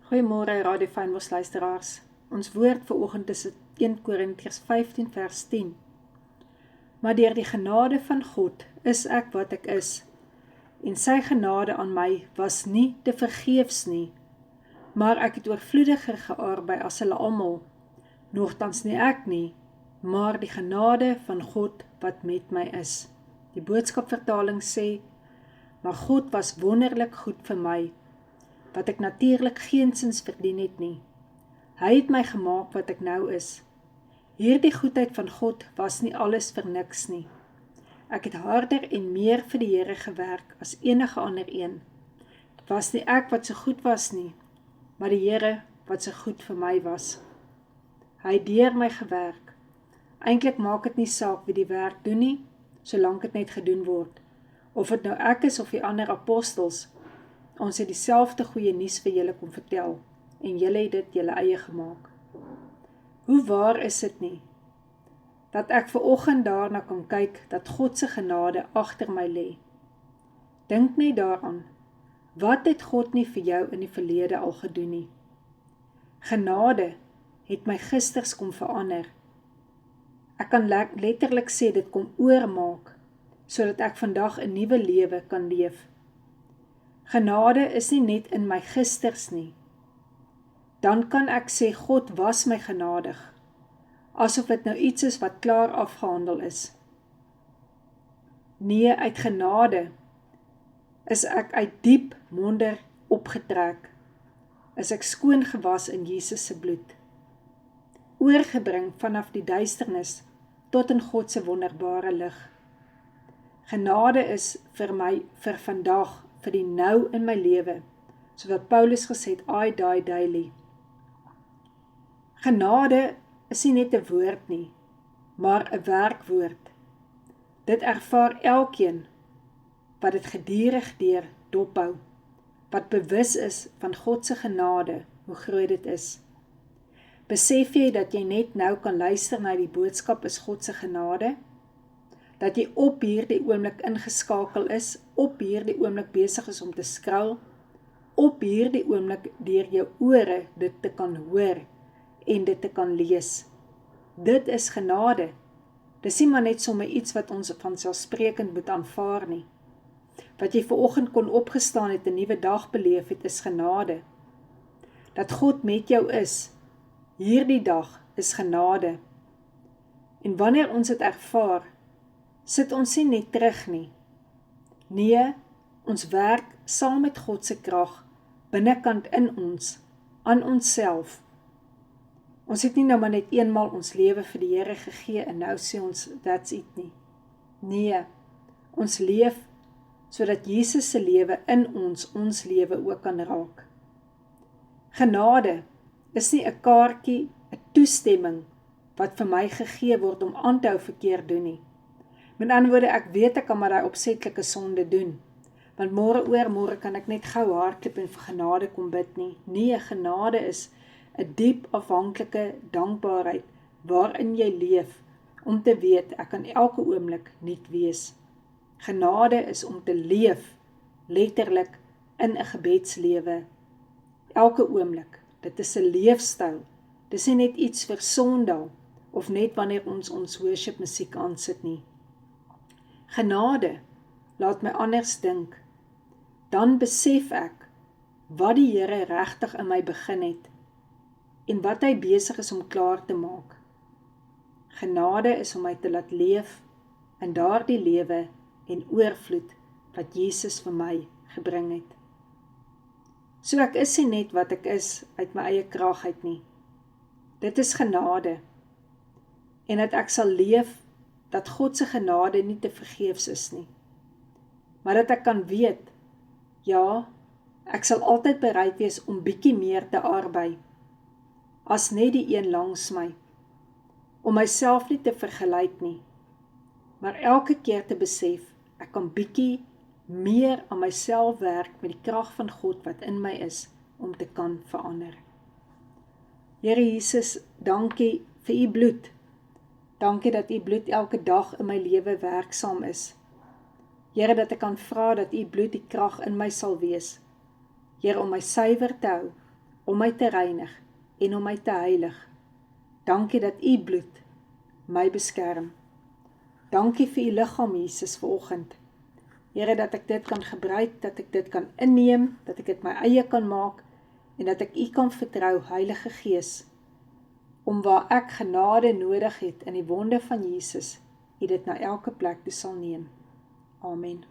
Goeiemôre Radio Fynbos luisteraars. Ons woord vir oggend is 1 Korintiërs 15 vers 10. Maar deur die genade van God is ek wat ek is, en sy genade aan my was nie te vergeefs nie, maar ek het oorvloediger gearbei as hulle almal, nogtans nie ek nie, maar die genade van God wat met my is. Die boodskapvertaling sê, maar God was wonderlik goed vir my, wat ek natuurlik geensins verdien het nie. Hy het my gemaak wat ek nou is. Hierdie goedheid van God was nie alles vir niks nie. Ek het harder en meer vir die Here gewerk as enige ander een. Dit was nie ek wat so goed was nie, maar die Here wat so goed vir my was. Hy het deur my gewerk. Eintlik maak dit nie saak wie die werk doen nie, solank dit net gedoen word. Of dit nou ek is of die ander apostels, ons het dieselfde goeie nuus vir julle kom vertel, en julle het dit julle eie gemaak. Hoe waar is dit nie, dat ek vanoggend daarna kan kyk, dat God se genade agter my lê. Dink net daaraan, wat het God nie vir jou in die verlede al gedoen nie? Genade het my gisters kom verander. Ek kan letterlik sê dit kom oormaak, sodat ek vandag 'n nuwe lewe kan leef. Genade is nie net in my gisters nie. Dan kan ek sê God was my genadig, asof dit nou iets is wat klaar afgehandel is. Nee, uit genade is ek uit diep wonder opgetrek, is ek skoon gewas in Jesus se bloed, oorgebring vanaf die duisternis tot in God se wonderbare lig. Genade is vir my vir vandag, vir die nou in my lewe, so wat Paulus gesê het, I die daily. Genade is nie net 'n woord nie, maar 'n werkwoord. Dit ervaar elkeen wat dit gedurig deur dophou, wat bewus is van God se genade, hoe groot dit is. Besef jy dat jy net nou kan luister na die boodskap is God se genade? Dat jy op hierdie oomblik ingeskakel is, op hierdie oomblik besig is om te skrol, op hierdie oomblik deur jou ore dit te kan hoor en dit te kan lees. Dit is genade. Dis nie maar net sommer iets wat ons vanselfsprekend moet aanvaar nie. Wat jy vanoggend kon opgestaan het, 'n nuwe dag beleef het, is genade. Dat God met jou is, hierdie dag is genade. En wanneer ons dit ervaar, sit ons nie net terug nie. Nee, ons werk saam met God se krag, binnekant in ons, aan onsself. Ons het nie nou maar net eenmal ons lewe vir die Here gegee en nou sê ons, that's it nie. Nee, ons leef sodat Jesus se lewe in ons lewe ook kan raak. Genade is nie 'n kaartjie, 'n toestemming, wat vir my gegee word om aan te hou verkeerd doen nie. Met ander woorde, ek weet ek kan maar daai opsetlike sonde doen, want môre kan ek net gou hardloop en vir genade kom bid nie. Nee, genade is 'n diep afhanklike dankbaarheid waarin jy leef, om te weet ek kan elke oomblik nuut wees. Genade is om te leef, letterlik in 'n gebedslewe, elke oomblik. Dit is 'n leefstyl. Dis nie net iets vir Sondag, of net wanneer ons worship musiek aansit nie. Genade laat my anders dink. Dan besef ek wat die Here regtig in my begin het en wat hy besig is om klaar te maak. Genade is om my te laat leef in daardie lewe en oorvloed wat Jesus vir my gebring het. So ek is nie net wat ek is uit my eie krag uit nie. Dit is genade. En dat ek sal leef dat God se genade nie te vergeefs is nie. Maar dat ek kan weet, ja, ek sal altyd bereid wees om bietjie meer te arbei, as net die een langs my, om myself nie te vergelyk nie, maar elke keer te besef, ek kan bietjie meer aan myself werk met die krag van God wat in my is, om te kan verander. Here Jesus, dankie vir u bloed. Dankie dat u bloed elke dag in my lewe werksaam is. Here, dat ek kan vra dat u bloed die krag in my sal wees. Here, om my suiwer te hou, om my te reinig en om my te heilig. Dankie dat u bloed my beskerm. Dankie vir u liggaam, Jesus, vanoggend. Here, dat ek dit kan gebruik, dat ek dit kan inneem, dat ek dit my eie kan maak, en dat ek u kan vertrou, Heilige Gees, om waar ek genade nodig het in die wonde van Jesus, u dit na elke plek toe sal neem. Amen.